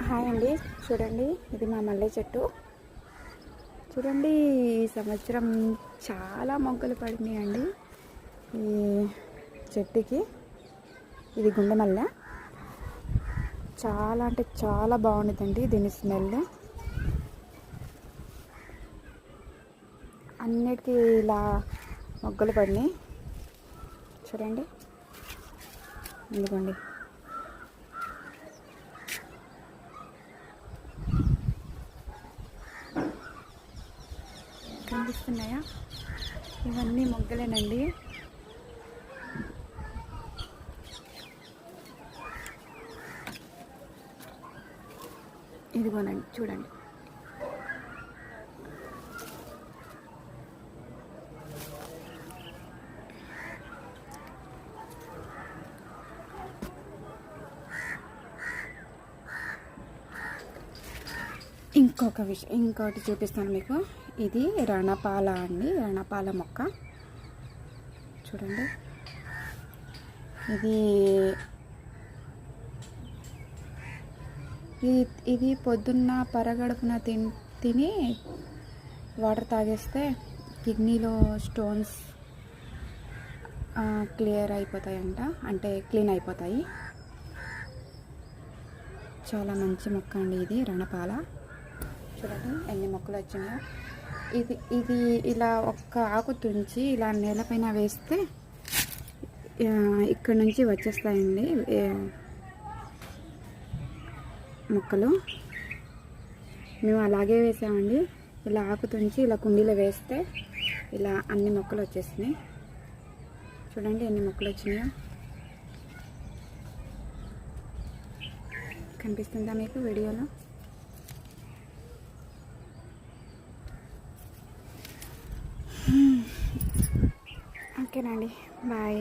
Hi అండి, చూడండి ఇది మా మల్లె చెట్టు. చూడండి ఈ సంవత్సరం చాలా మొగ్గలు పడినాయండి ఈ చెట్టుకి. ఇది గుండె మల్లె, చాలా అంటే చాలా బాగుంటుందండి దీని స్మెల్. అన్నిటికీ ఇలా మొగ్గలు పడినాయి చూడండి. ఇదిగోండి, కనిపిస్తున్నాయా? ఇవన్నీ మొగ్గలేనండి. ఇదిగోనండి చూడండి. ఇంకోటి చూపిస్తాను మీకు. ఇది రణపాల అండి, రణపాల మొక్క చూడండి. ఇది పొద్దున్న పరగడుపున తిని వాటర్ తాగేస్తే కిడ్నీలో స్టోన్స్ క్లియర్ అయిపోతాయంట, అంటే క్లీన్ అయిపోతాయి. చాలా మంచి మొక్క అండి ఇది రణపాల. చూడండి ఎన్ని మొక్కలు వచ్చినాయో. ఇది ఇలా ఒక్క ఆకు తుంచి ఇలా నేలపైన వేస్తే ఇక్కడ నుంచి వచ్చేస్తాయండి మొక్కలు. మేము అలాగే వేసామండి. ఇలా ఆకు తుంచి ఇలా కుండీలో వేస్తే ఇలా అన్ని మొక్కలు వచ్చేసినాయి. చూడండి ఎన్ని మొక్కలు వచ్చినాయో. కనిపిస్తుందా మీకు వీడియోలో? ఓకేనండి, బాయ్.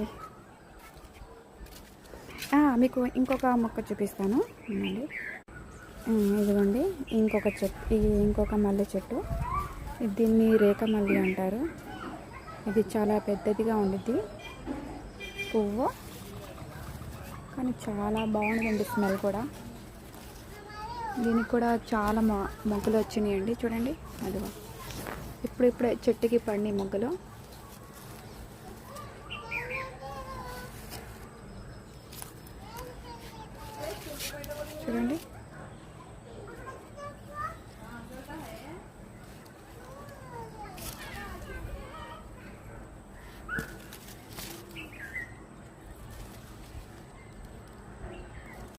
మీకు ఇంకొక మొక్క చూపిస్తాను అండి. ఇదిగోండి ఇంకొక మల్లె చెట్టు. దీన్ని రేఖ మల్లి అంటారు. ఇది చాలా పెద్దదిగా ఉండిద్ది పువ్వు, కానీ చాలా బాగుంటుంది స్మెల్ కూడా. దీనికి కూడా చాలా మొగ్గలు వచ్చినాయండి చూడండి. అదిగో ఇప్పుడే చెట్టుకి పడినాయి మొగ్గలు. చూడండి.